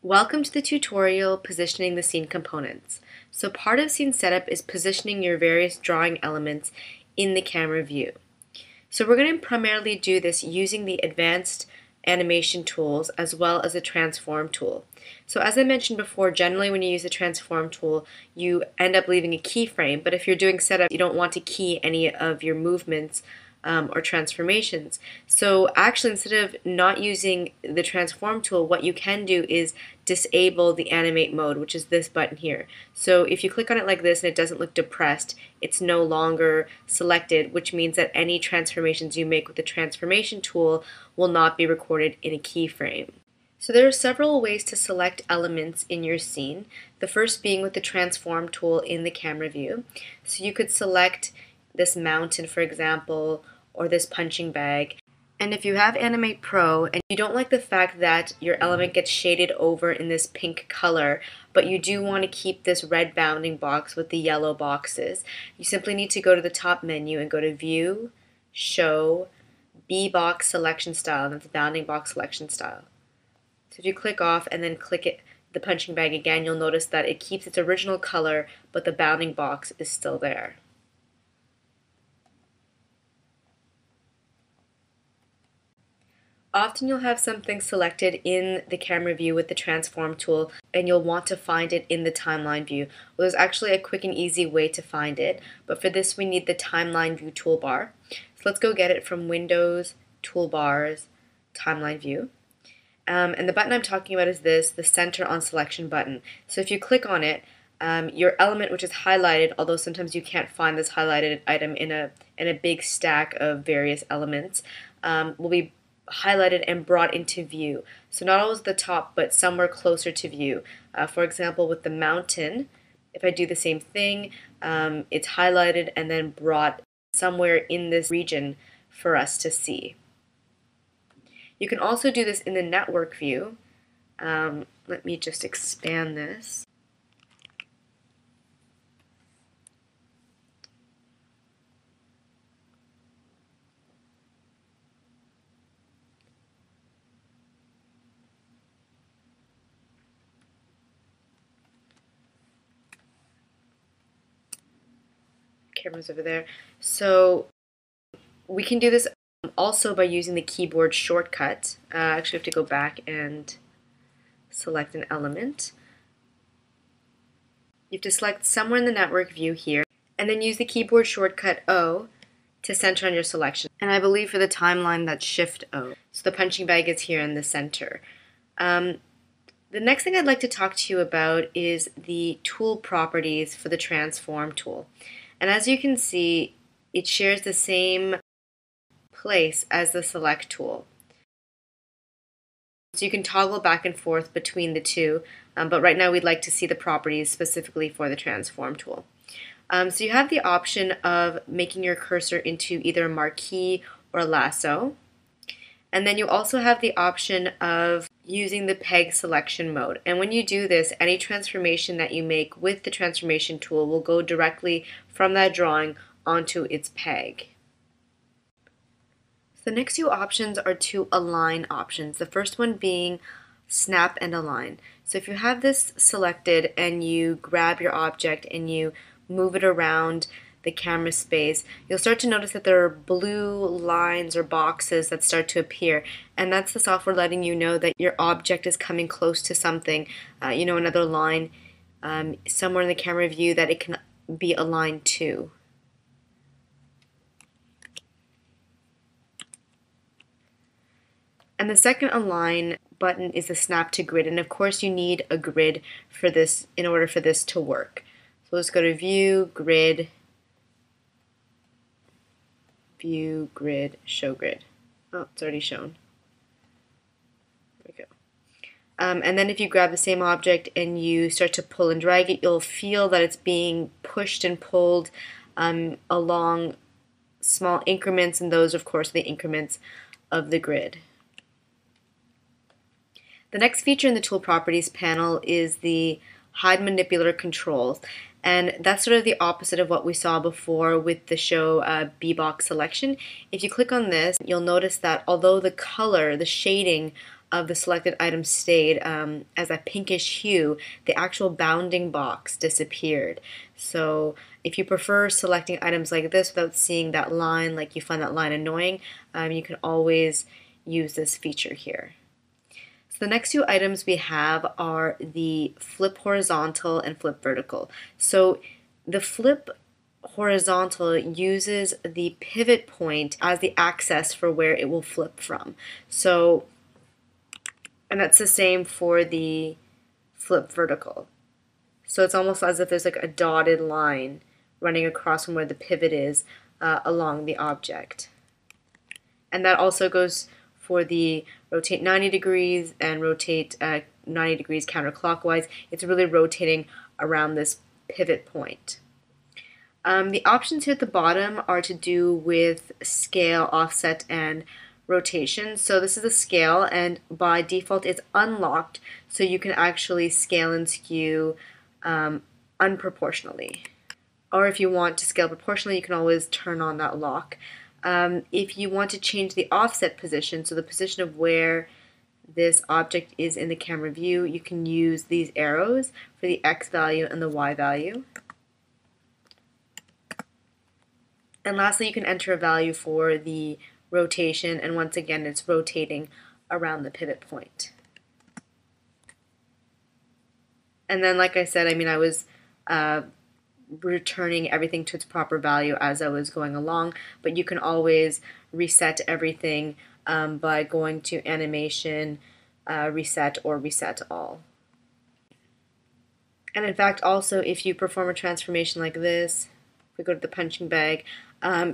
Welcome to the tutorial Positioning the Scene Components. So part of scene setup is positioning your various drawing elements in the camera view. So we're going to primarily do this using the advanced animation tools as well as the transform tool. So as I mentioned before, generally when you use the transform tool, you end up leaving a keyframe, but if you're doing setup, you don't want to key any of your movements or transformations. So actually, instead of not using the transform tool, what you can do is disable the animate mode, which is this button here. So if you click on it like this and it doesn't look depressed, it's no longer selected, which means that any transformations you make with the transformation tool will not be recorded in a keyframe. So there are several ways to select elements in your scene, the first being with the transform tool in the camera view. So you could select this mountain, for example, or this punching bag. And if you have Animate Pro and you don't like the fact that your element gets shaded over in this pink color, but you do want to keep this red bounding box with the yellow boxes, you simply need to go to the top menu and go to View, Show, B-Box Selection Style, and that's the bounding box selection style. So if you click off and then click the punching bag again, you'll notice that it keeps its original color, but the bounding box is still there. Often you'll have something selected in the camera view with the transform tool and you'll want to find it in the timeline view. Well, there's actually a quick and easy way to find it, but for this we need the timeline view toolbar. So let's go get it from Windows, Toolbars, Timeline View. And the button I'm talking about is this, the Center on Selection button. So if you click on it, your element, which is highlighted, although sometimes you can't find this highlighted item in a big stack of various elements, will be highlighted and brought into view. So not always the top, but somewhere closer to view. For example, with the mountain, if I do the same thing, it's highlighted and then brought somewhere in this region for us to see. You can also do this in the network view. Let me just expand this. Camera's over there. So we can do this also by using the keyboard shortcut. Actually, I have to go back and select an element. You have to select somewhere in the network view here, and then use the keyboard shortcut O to center on your selection. And I believe for the timeline that's Shift O. So the punching bag is here in the center. The next thing I'd like to talk to you about is the tool properties for the transform tool. And as you can see, it shares the same place as the select tool. So you can toggle back and forth between the two, but right now we'd like to see the properties specifically for the transform tool. So you have the option of making your cursor into either a marquee or a lasso. And then you also have the option of using the peg selection mode. And when you do this, any transformation that you make with the transformation tool will go directly from that drawing onto its peg. So the next two options are two align options. The first one being snap and align. So if you have this selected and you grab your object and you move it around the camera space, you'll start to notice that there are blue lines or boxes that start to appear, and that's the software letting you know that your object is coming close to something, another line somewhere in the camera view that it can be aligned to. And the second align button is the snap to grid, and of course you need a grid for this in order for this to work. So let's go to View, Grid, View, Grid, Show Grid. Oh, it's already shown. There we go. And then if you grab the same object and you start to pull and drag it, you'll feel that it's being pushed and pulled along small increments, and those, of course, are the increments of the grid. The next feature in the Tool Properties panel is the Hide Manipular Controls. And that's sort of the opposite of what we saw before with the show B-Box selection. If you click on this, you'll notice that although the color, the shading of the selected item stayed as a pinkish hue, the actual bounding box disappeared. So if you prefer selecting items like this without seeing that line, like you find that line annoying, you can always use this feature here. So the next two items we have are the flip horizontal and flip vertical. So the flip horizontal uses the pivot point as the axis for where it will flip from. So, and that's the same for the flip vertical. So it's almost as if there's like a dotted line running across from where the pivot is along the object. And that also goes for the rotate 90 degrees and rotate 90 degrees counterclockwise. It's really rotating around this pivot point. The options here at the bottom are to do with scale, offset, and rotation. So this is a scale, and by default it's unlocked, so you can actually scale and skew unproportionally. Or if you want to scale proportionally, you can always turn on that lock. If you want to change the offset position, so the position of where this object is in the camera view, you can use these arrows for the X value and the Y value. And lastly, you can enter a value for the rotation, and once again it's rotating around the pivot point. And then, like I said, I was returning everything to its proper value as I was going along, but you can always reset everything by going to animation, reset, or reset all. And in fact, also if you perform a transformation like this, if we go to the punching bag,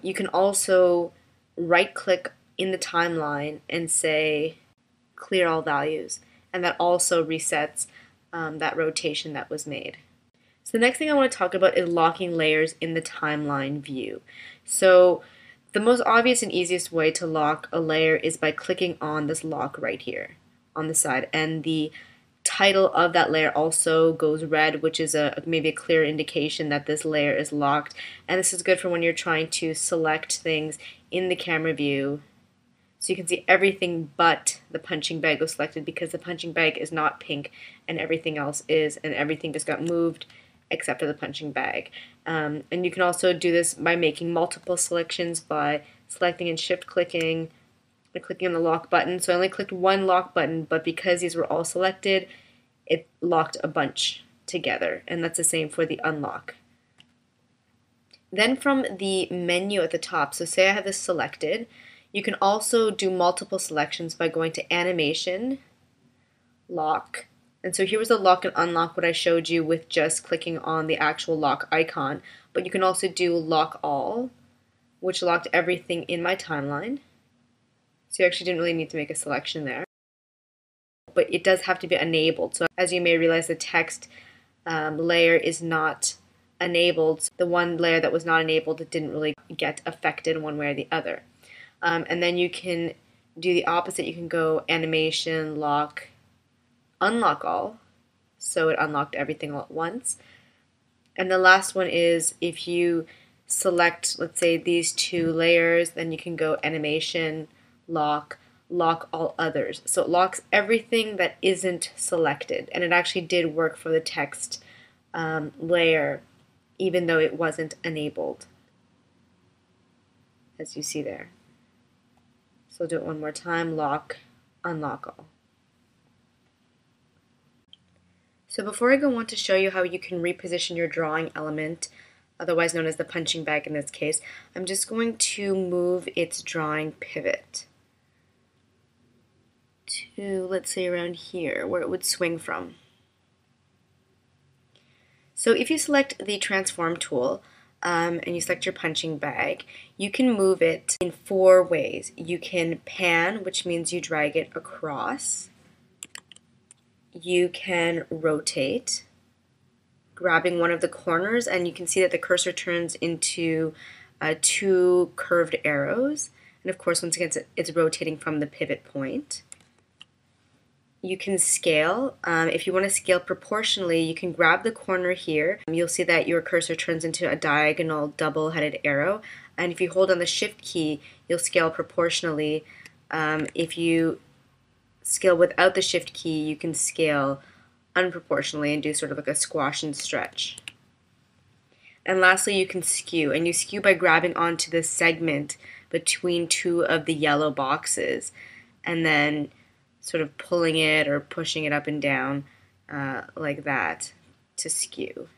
you can also right click in the timeline and say clear all values, and that also resets that rotation that was made. So the next thing I want to talk about is locking layers in the timeline view. So the most obvious and easiest way to lock a layer is by clicking on this lock right here on the side, and the title of that layer also goes red, which is maybe a clear indication that this layer is locked. And this is good for when you're trying to select things in the camera view. So you can see everything but the punching bag was selected, because the punching bag is not pink and everything else is, and everything just got moved except for the punching bag. And you can also do this by making multiple selections by selecting and shift clicking and clicking on the lock button. So I only clicked one lock button, but because these were all selected, it locked a bunch together, and that's the same for the unlock. Then from the menu at the top, so say I have this selected, you can also do multiple selections by going to animation, lock, and so here was the lock and unlock, what I showed you with just clicking on the actual lock icon, but you can also do lock all, which locked everything in my timeline. So you actually didn't really need to make a selection there. But it does have to be enabled. So as you may realize, the text layer is not enabled. The one layer that was not enabled, it didn't really get affected one way or the other. And then you can do the opposite. You can go animation, lock, unlock all. So it unlocked everything all at once. And the last one is if you select, let's say, these two layers, then you can go animation, lock, lock all others. So it locks everything that isn't selected, and it actually did work for the text layer, even though it wasn't enabled, as you see there. So I'll do it one more time, lock, unlock all. So before I go on to show you how you can reposition your drawing element, otherwise known as the punching bag in this case, I'm just going to move its drawing pivot to, let's say, around here, where it would swing from. So if you select the transform tool and you select your punching bag, you can move it in 4 ways. You can pan, which means you drag it across. You can rotate, grabbing one of the corners, and you can see that the cursor turns into 2 curved arrows. And of course, once again, it's rotating from the pivot point. You can scale. If you want to scale proportionally, you can grab the corner here. You'll see that your cursor turns into a diagonal double-headed arrow. And if you hold on the shift key, you'll scale proportionally. If you scale without the shift key, you can scale unproportionally and do sort of like a squash and stretch. And lastly, you can skew, and you skew by grabbing onto the segment between two of the yellow boxes and then sort of pulling it or pushing it up and down like that to skew.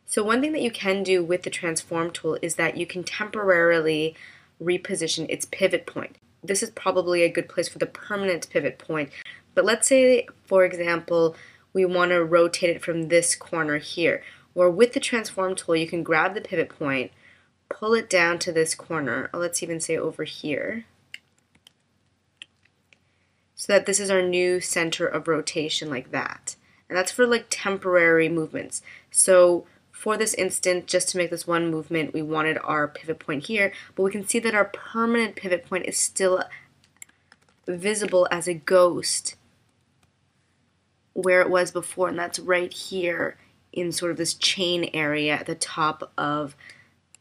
So one thing that you can do with the transform tool is that you can temporarily reposition its pivot point. This is probably a good place for the permanent pivot point, but let's say, for example, we want to rotate it from this corner here, where with the transform tool you can grab the pivot point, pull it down to this corner, or let's even say over here, so that this is our new center of rotation like that. And that's for like temporary movements. So for this instant, just to make this one movement, we wanted our pivot point here, but we can see that our permanent pivot point is still visible as a ghost where it was before, and that's right here in sort of this chain area at the top of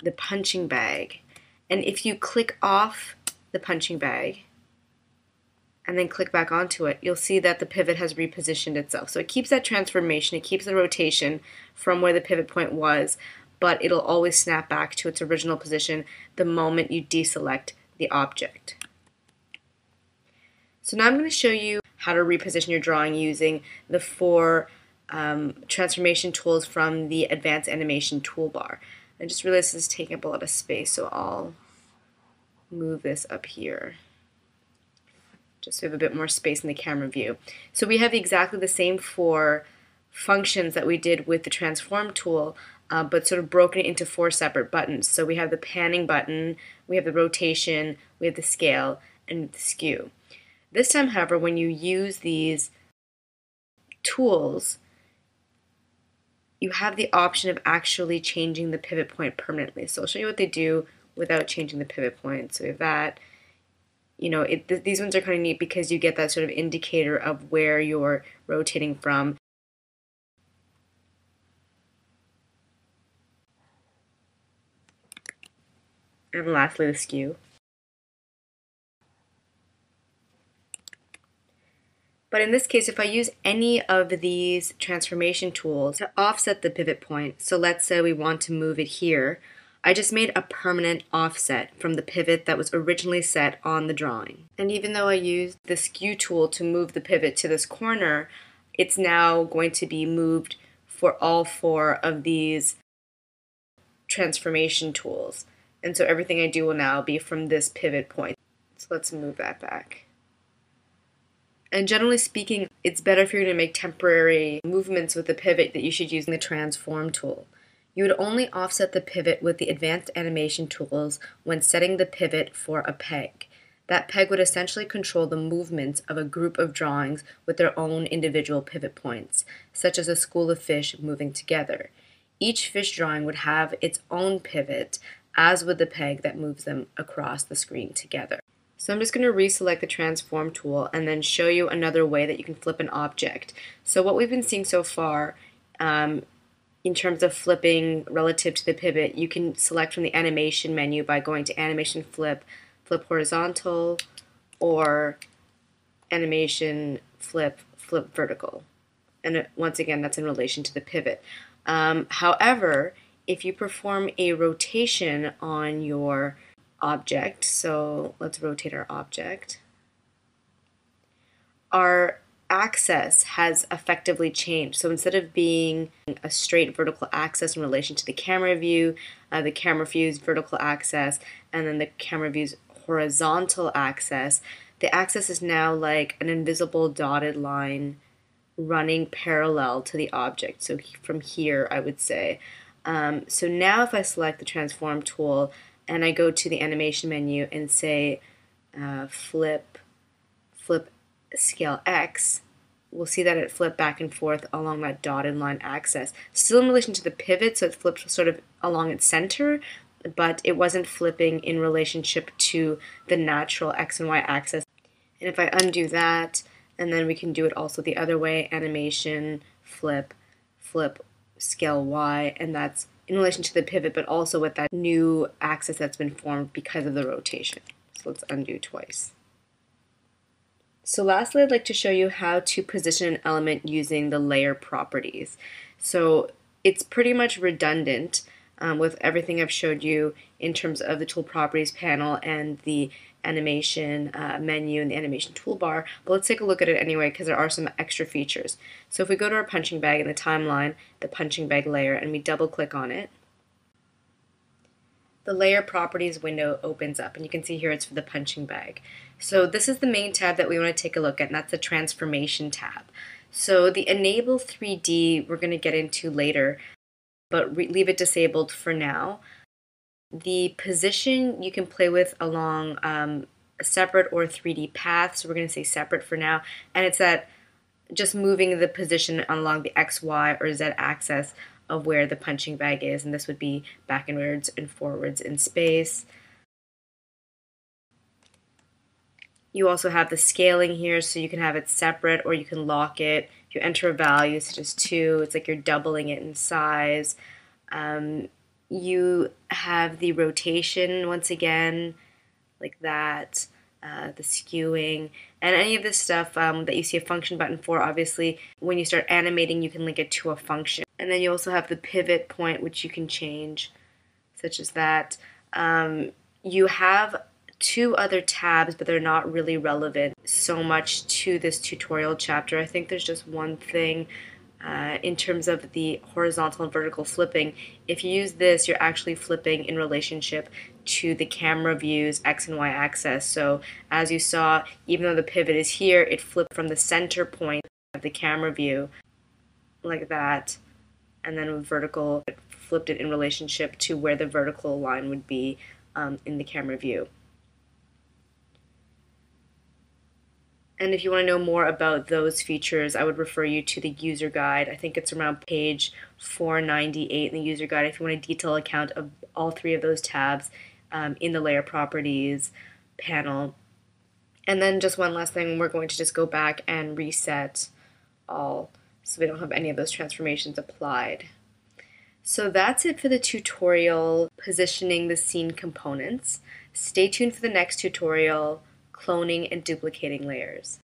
the punching bag. And if you click off the punching bag and then click back onto it, you'll see that the pivot has repositioned itself. So it keeps that transformation, it keeps the rotation from where the pivot point was, but it'll always snap back to its original position the moment you deselect the object. So now I'm going to show you how to reposition your drawing using the 4 transformation tools from the Advanced Animation toolbar. I just realized this is taking up a lot of space, so I'll move this up here just so we have a bit more space in the camera view. So we have exactly the same 4 functions that we did with the transform tool, but sort of broken into 4 separate buttons. So we have the panning button, we have the rotation, we have the scale, and the skew. This time, however, when you use these tools, you have the option of actually changing the pivot point permanently. So I'll show you what they do without changing the pivot point. So we have that. You know, these ones are kind of neat because you get that sort of indicator of where you're rotating from. And lastly, the skew. But in this case, if I use any of these transformation tools to offset the pivot point, so let's say we want to move it here, I just made a permanent offset from the pivot that was originally set on the drawing. And even though I used the skew tool to move the pivot to this corner, it's now going to be moved for all 4 of these transformation tools. And so everything I do will now be from this pivot point. So let's move that back. And generally speaking, it's better if you're going to make temporary movements with the pivot that you should use the transform tool. You would only offset the pivot with the advanced animation tools when setting the pivot for a peg. That peg would essentially control the movements of a group of drawings with their own individual pivot points, such as a school of fish moving together. Each fish drawing would have its own pivot, as would the peg that moves them across the screen together. So I'm just going to reselect the transform tool and then show you another way that you can flip an object. So what we've been seeing so far in terms of flipping relative to the pivot, you can select from the animation menu by going to animation flip, flip horizontal, or animation flip, flip vertical. And once again, that's in relation to the pivot. However, if you perform a rotation on your object, so let's rotate our object, our axis has effectively changed. So instead of being a straight vertical axis in relation to the camera view's vertical axis, and then the camera view's horizontal axis, the axis is now like an invisible dotted line running parallel to the object. So from here, I would say. So now if I select the transform tool and I go to the animation menu and say flip scale X, we'll see that it flipped back and forth along that dotted line axis. Still in relation to the pivot, so it flipped sort of along its center, but it wasn't flipping in relationship to the natural X and Y axis. And if I undo that, and then we can do it also the other way, animation, flip scale Y, and that's in relation to the pivot, but also with that new axis that's been formed because of the rotation. So let's undo twice. So lastly, I'd like to show you how to position an element using the layer properties. So it's pretty much redundant with everything I've showed you in terms of the tool properties panel and the animation menu and the animation toolbar, but let's take a look at it anyway because there are some extra features. So if we go to our punching bag in the timeline, the punching bag layer, and we double click on it, the layer properties window opens up, and you can see here it's for the punching bag. So this is the main tab that we want to take a look at, and that's the transformation tab. So the enable 3D we're going to get into later, but leave it disabled for now. The position you can play with along a separate or 3D path, so we're going to say separate for now, and it's that just moving the position along the X, Y, or Z axis of where the punching bag is, and this would be backwards and forwards in space. You also have the scaling here, so you can have it separate or you can lock it. If you enter a value such as 2, it's like you're doubling it in size. You have the rotation once again, like that, the skewing, and any of this stuff that you see a function button for. Obviously, when you start animating, you can link it to a function. And then you also have the pivot point, which you can change, such as that. You have 2 other tabs, but they're not really relevant so much to this tutorial chapter. I think there's just one thing in terms of the horizontal and vertical flipping. If you use this, you're actually flipping in relationship to the camera view's X and Y axis. So as you saw, even though the pivot is here, it flipped from the center point of the camera view like that, and then with vertical, it flipped it in relationship to where the vertical line would be in the camera view. And if you want to know more about those features, I would refer you to the user guide. I think it's around page 498 in the user guide if you want a detailed account of all 3 of those tabs in the layer properties panel. And then just one last thing, we're going to just go back and reset all so we don't have any of those transformations applied. So that's it for the tutorial positioning the scene components. Stay tuned for the next tutorial, cloning and duplicating layers.